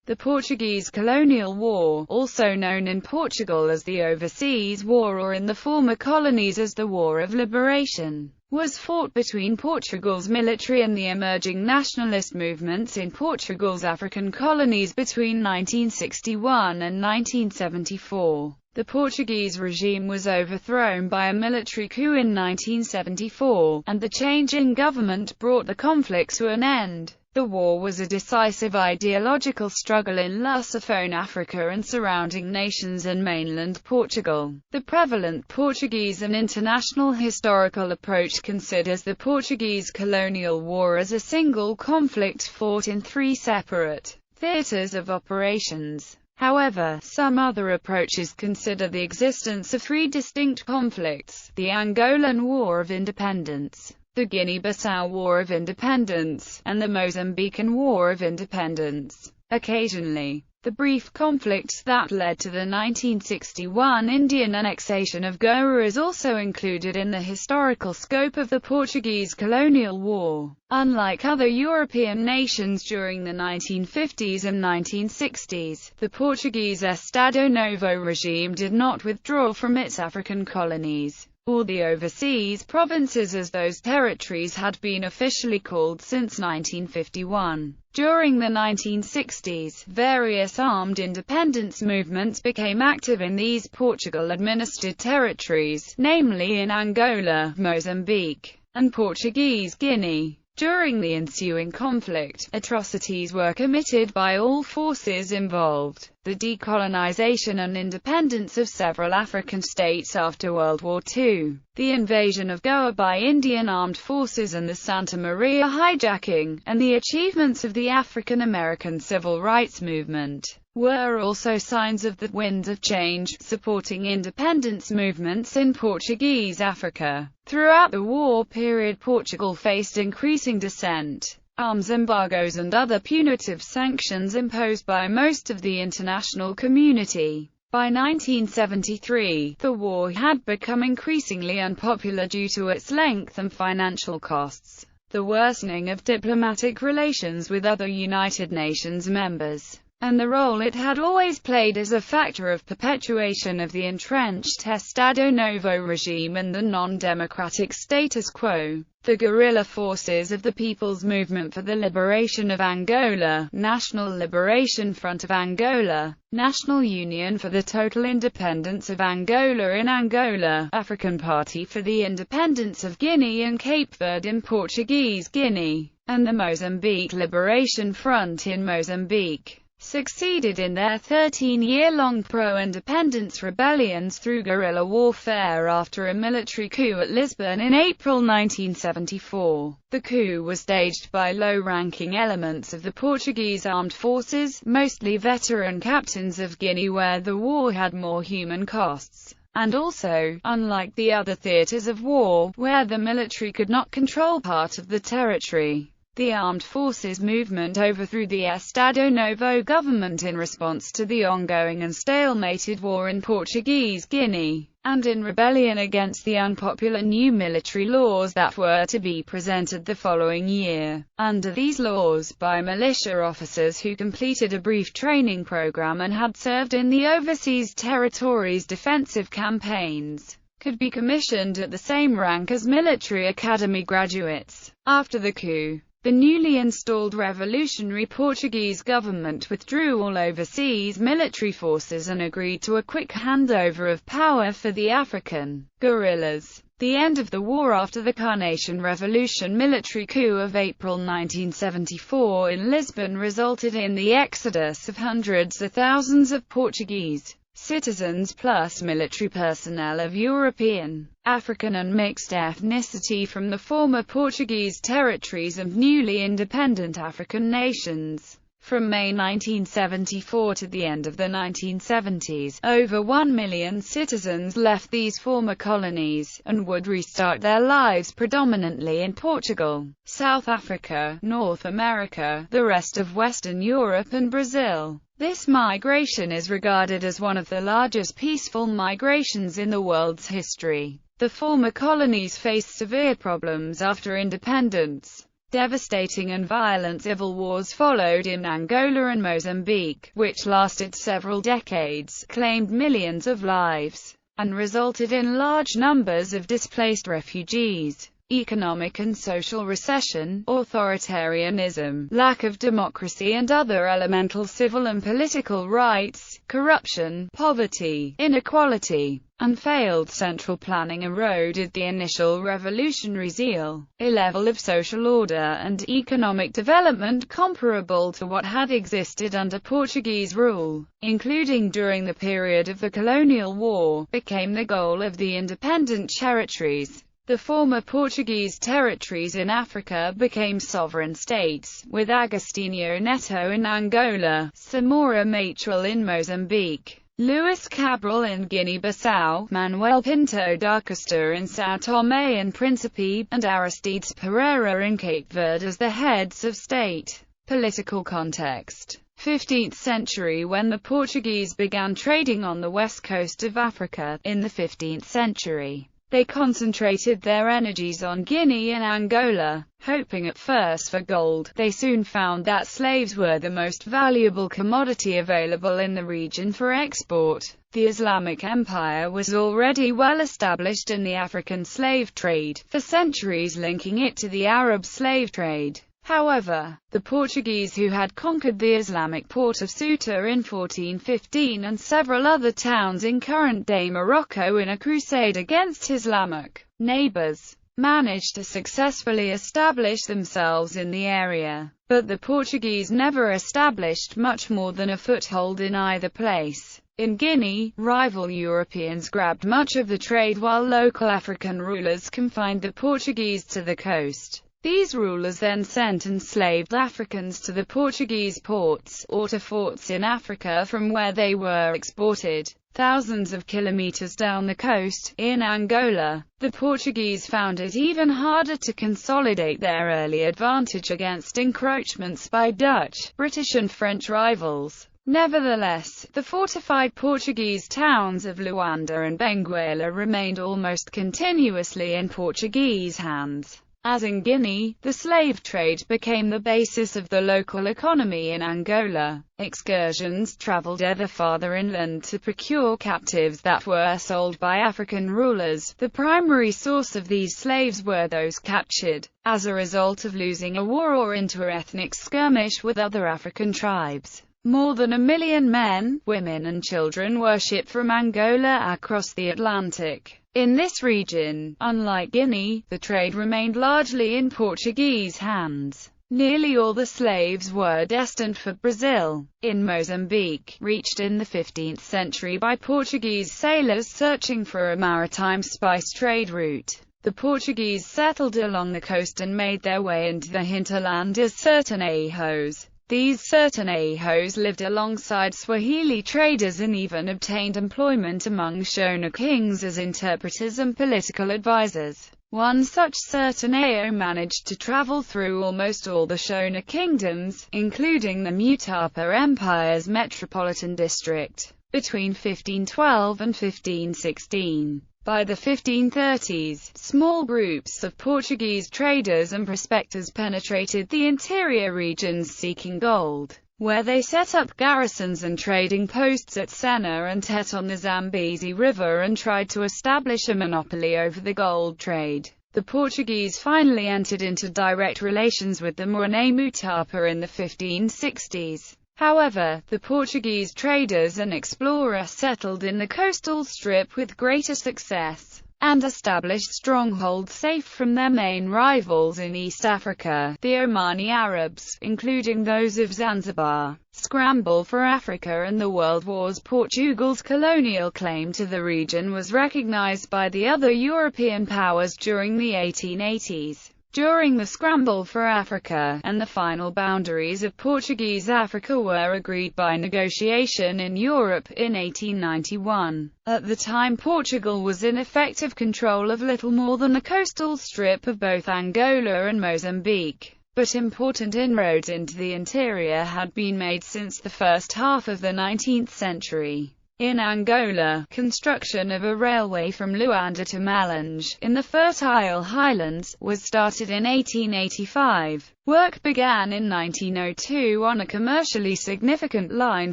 The Portuguese Colonial War, also known in Portugal as the Overseas War or in the former colonies as the War of Liberation, was fought between Portugal's military and the emerging nationalist movements in Portugal's African colonies between 1961 and 1974. The Portuguese regime was overthrown by a military coup in 1974, and the change in government brought the conflict to an end. The war was a decisive ideological struggle in Lusophone Africa and surrounding nations and mainland Portugal. The prevalent Portuguese and international historical approach considers the Portuguese Colonial War as a single conflict fought in three separate theatres of operations. However, some other approaches consider the existence of three distinct conflicts: the Angolan War of Independence, the Guinea-Bissau War of Independence, and the Mozambican War of Independence. Occasionally, the brief conflict that led to the 1961 Indian annexation of Goa is also included in the historical scope of the Portuguese Colonial War. Unlike other European nations during the 1950s and 1960s, the Portuguese Estado Novo regime did not withdraw from its African colonies, or the overseas provinces as those territories had been officially called since 1951. During the 1960s, various armed independence movements became active in these Portugal-administered territories, namely in Angola, Mozambique, and Portuguese Guinea. During the ensuing conflict, atrocities were committed by all forces involved. The decolonization and independence of several African states after World War II, the invasion of Goa by Indian armed forces and the Santa Maria hijacking, and the achievements of the African-American civil rights movement, were also signs of the winds of change, supporting independence movements in Portuguese Africa. Throughout the war period, Portugal faced increasing dissent, arms embargoes and other punitive sanctions imposed by most of the international community. By 1973, the war had become increasingly unpopular due to its length and financial costs, the worsening of diplomatic relations with other United Nations members, and the role it had always played as a factor of perpetuation of the entrenched Estado Novo regime and the non-democratic status quo. The guerrilla forces of the People's Movement for the Liberation of Angola, National Liberation Front of Angola, National Union for the Total Independence of Angola in Angola, African Party for the Independence of Guinea and Cape Verde in Portuguese Guinea, and the Mozambique Liberation Front in Mozambique, succeeded in their 13-year-long pro-independence rebellions through guerrilla warfare after a military coup at Lisbon in April 1974. The coup was staged by low-ranking elements of the Portuguese armed forces, mostly veteran captains of Guinea, where the war had more human costs, and also, unlike the other theatres of war, where the military could not control part of the territory. The armed forces movement overthrew the Estado Novo government in response to the ongoing and stalemated war in Portuguese Guinea, and in rebellion against the unpopular new military laws that were to be presented the following year. Under these laws, by militia officers who completed a brief training program and had served in the overseas territories' defensive campaigns, could be commissioned at the same rank as military academy graduates. After the coup, the newly installed revolutionary Portuguese government withdrew all overseas military forces and agreed to a quick handover of power for the African guerrillas. The end of the war after the Carnation Revolution military coup of April 1974 in Lisbon resulted in the exodus of hundreds of thousands of Portuguese citizens plus military personnel of European, African and mixed ethnicity from the former Portuguese territories and newly independent African nations. From May 1974 to the end of the 1970s, over 1 million citizens left these former colonies, and would restart their lives predominantly in Portugal, South Africa, North America, the rest of Western Europe and Brazil. This migration is regarded as one of the largest peaceful migrations in the world's history. The former colonies faced severe problems after independence. Devastating and violent civil wars followed in Angola and Mozambique, which lasted several decades, claimed millions of lives, and resulted in large numbers of displaced refugees. Economic and social recession, authoritarianism, lack of democracy and other elemental civil and political rights, corruption, poverty, inequality, and failed central planning eroded the initial revolutionary zeal, a level of social order and economic development comparable to what had existed under Portuguese rule, including during the period of the Colonial War, became the goal of the independent territories. The former Portuguese territories in Africa became sovereign states, with Agostinho Neto in Angola, Samora Machel in Mozambique, Luis Cabral in Guinea-Bissau, Manuel Pinto da Costa in São Tomé and Príncipe, and Aristides Pereira in Cape Verde as the heads of state. Political context: 15th century. When the Portuguese began trading on the west coast of Africa, in the 15th century, they concentrated their energies on Guinea and Angola, hoping at first for gold. They soon found that slaves were the most valuable commodity available in the region for export. The Islamic Empire was already well established in the African slave trade, for centuries linking it to the Arab slave trade. However, the Portuguese, who had conquered the Islamic port of Ceuta in 1415 and several other towns in current-day Morocco in a crusade against Islamic neighbors, managed to successfully establish themselves in the area. But the Portuguese never established much more than a foothold in either place. In Guinea, rival Europeans grabbed much of the trade while local African rulers confined the Portuguese to the coast. These rulers then sent enslaved Africans to the Portuguese ports, or to forts in Africa from where they were exported. Thousands of kilometers down the coast, in Angola, the Portuguese found it even harder to consolidate their early advantage against encroachments by Dutch, British and French rivals. Nevertheless, the fortified Portuguese towns of Luanda and Benguela remained almost continuously in Portuguese hands. As in Guinea, the slave trade became the basis of the local economy in Angola. Excursions traveled ever farther inland to procure captives that were sold by African rulers. The primary source of these slaves were those captured as a result of losing a war or inter-ethnic skirmish with other African tribes. More than 1 million men, women and children were shipped from Angola across the Atlantic. In this region, unlike Guinea, the trade remained largely in Portuguese hands. Nearly all the slaves were destined for Brazil. In Mozambique, reached in the 15th century by Portuguese sailors searching for a maritime spice trade route. The Portuguese settled along the coast and made their way into the hinterland as sertanejos. These sertanejos lived alongside Swahili traders and even obtained employment among Shona kings as interpreters and political advisors. One such sertanejo managed to travel through almost all the Shona kingdoms, including the Mutapa Empire's metropolitan district, between 1512 and 1516. By the 1530s, small groups of Portuguese traders and prospectors penetrated the interior regions seeking gold, where they set up garrisons and trading posts at Sena and Tete on the Zambezi River and tried to establish a monopoly over the gold trade. The Portuguese finally entered into direct relations with the Morné Mutapa in the 1560s. However, the Portuguese traders and explorers settled in the coastal strip with greater success, and established strongholds safe from their main rivals in East Africa, the Omani Arabs, including those of Zanzibar. Scramble for Africa and the World Wars. Portugal's colonial claim to the region was recognized by the other European powers during the 1880s. During the Scramble for Africa, and the final boundaries of Portuguese Africa were agreed by negotiation in Europe in 1891. At the time, Portugal was in effective control of little more than the coastal strip of both Angola and Mozambique. But important inroads into the interior had been made since the first half of the 19th century. In Angola, construction of a railway from Luanda to Malange, in the fertile highlands, was started in 1885. Work began in 1902 on a commercially significant line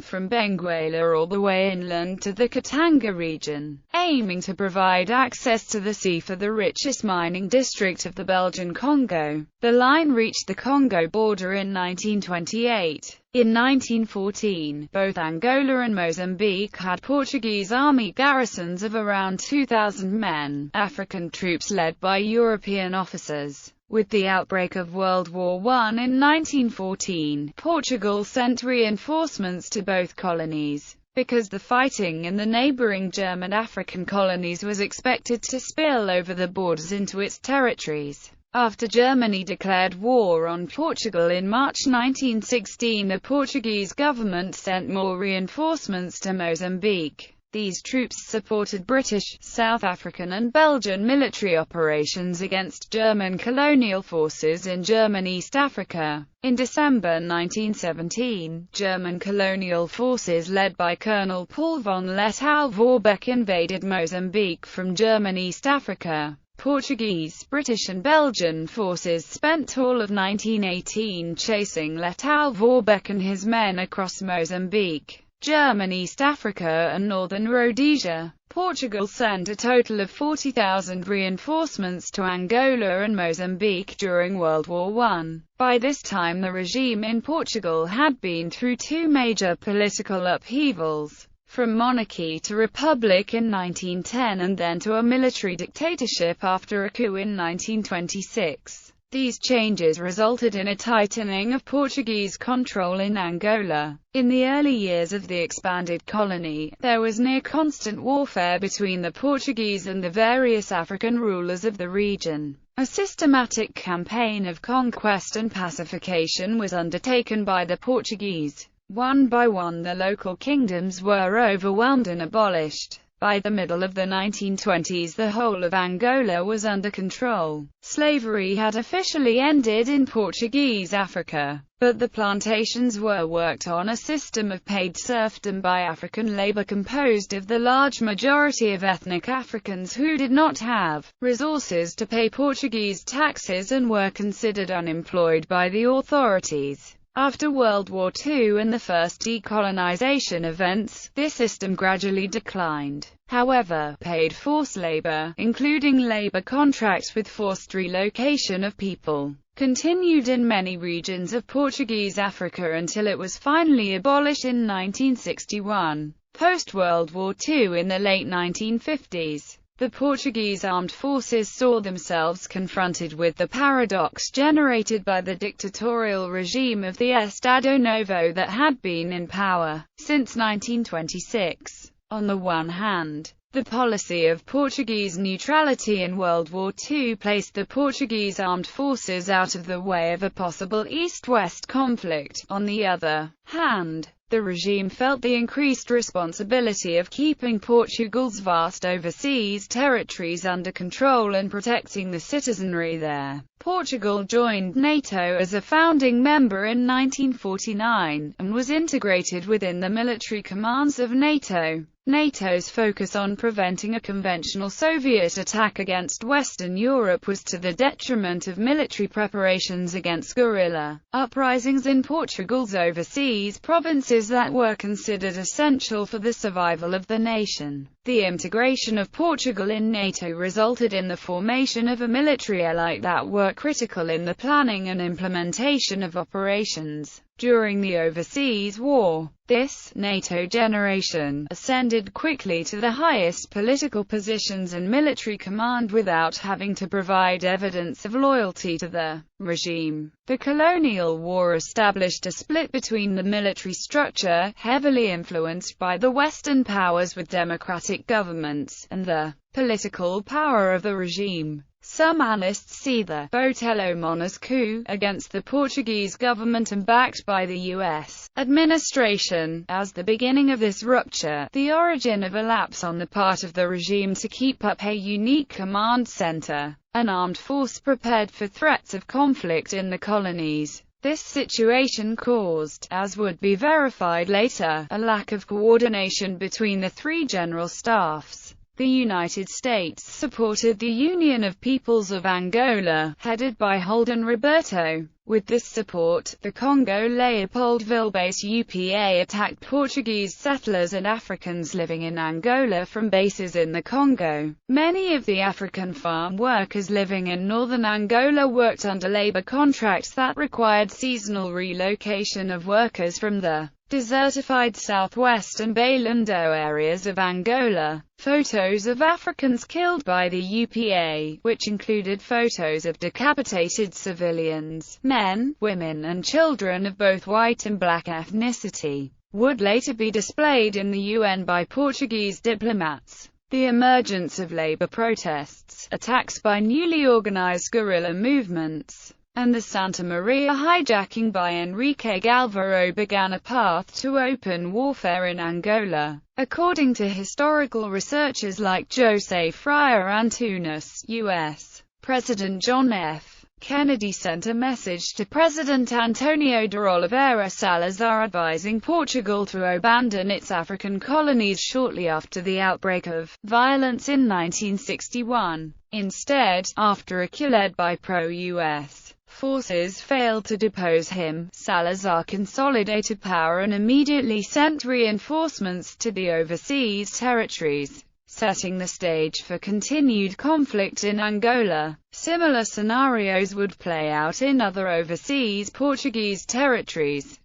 from Benguela all the way inland to the Katanga region, aiming to provide access to the sea for the richest mining district of the Belgian Congo. The line reached the Congo border in 1928. In 1914, both Angola and Mozambique had Portuguese army garrisons of around 2,000 men, African troops led by European officers. With the outbreak of World War I in 1914, Portugal sent reinforcements to both colonies, because the fighting in the neighboring German African colonies was expected to spill over the borders into its territories. After Germany declared war on Portugal in March 1916, the Portuguese government sent more reinforcements to Mozambique. These troops supported British, South African and Belgian military operations against German colonial forces in German East Africa. In December 1917, German colonial forces led by Colonel Paul von Lettow-Vorbeck invaded Mozambique from German East Africa. Portuguese, British and Belgian forces spent all of 1918 chasing Lettow-Vorbeck and his men across Mozambique, German East Africa and northern Rhodesia. Portugal sent a total of 40,000 reinforcements to Angola and Mozambique during World War I. By this time the regime in Portugal had been through two major political upheavals, from monarchy to republic in 1910 and then to a military dictatorship after a coup in 1926. These changes resulted in a tightening of Portuguese control in Angola. In the early years of the expanded colony, there was near-constant warfare between the Portuguese and the various African rulers of the region. A systematic campaign of conquest and pacification was undertaken by the Portuguese. One by one the local kingdoms were overwhelmed and abolished. By the middle of the 1920s the whole of Angola was under control. Slavery had officially ended in Portuguese Africa, but the plantations were worked on a system of paid serfdom by African labor composed of the large majority of ethnic Africans who did not have resources to pay Portuguese taxes and were considered unemployed by the authorities. After World War II and the first decolonization events, this system gradually declined. However, paid forced labor, including labor contracts with forced relocation of people, continued in many regions of Portuguese Africa until it was finally abolished in 1961. Post-World War II in the late 1950s, the Portuguese armed forces saw themselves confronted with the paradox generated by the dictatorial regime of the Estado Novo that had been in power since 1926. On the one hand, the policy of Portuguese neutrality in World War II placed the Portuguese armed forces out of the way of a possible East-West conflict. On the other hand, the regime felt the increased responsibility of keeping Portugal's vast overseas territories under control and protecting the citizenry there. Portugal joined NATO as a founding member in 1949, and was integrated within the military commands of NATO. NATO's focus on preventing a conventional Soviet attack against Western Europe was to the detriment of military preparations against guerrilla uprisings in Portugal's overseas provinces that were considered essential for the survival of the nation. The integration of Portugal in NATO resulted in the formation of a military elite that were critical in the planning and implementation of operations during the overseas war. This NATO generation ascended quickly to the highest political positions and military command without having to provide evidence of loyalty to the regime. The colonial war established a split between the military structure, heavily influenced by the Western powers with democratic governments, and the political power of the regime. Some analysts see the Botelho Monas coup against the Portuguese government and backed by the U.S. administration as the beginning of this rupture, the origin of a lapse on the part of the regime to keep up a unique command center, an armed force prepared for threats of conflict in the colonies. This situation caused, as would be verified later, a lack of coordination between the three general staffs. The United States supported the Union of Peoples of Angola, headed by Holden Roberto. With this support, the Congo Leopoldville-based UPA attacked Portuguese settlers and Africans living in Angola from bases in the Congo. Many of the African farm workers living in northern Angola worked under labor contracts that required seasonal relocation of workers from the desertified southwest and Bailando areas of Angola. Photos of Africans killed by the UPA, which included photos of decapitated civilians, men, women and children of both white and black ethnicity, would later be displayed in the UN by Portuguese diplomats. The emergence of labor protests, attacks by newly organized guerrilla movements, and the Santa Maria hijacking by Enrique Galvarro began a path to open warfare in Angola. According to historical researchers like José Freire Antunes, U.S. President John F. Kennedy sent a message to President Antonio de Oliveira Salazar advising Portugal to abandon its African colonies shortly after the outbreak of violence in 1961. Instead, after a coup led by pro-U.S. forces failed to depose him, Salazar consolidated power and immediately sent reinforcements to the overseas territories, setting the stage for continued conflict in Angola. Similar scenarios would play out in other overseas Portuguese territories.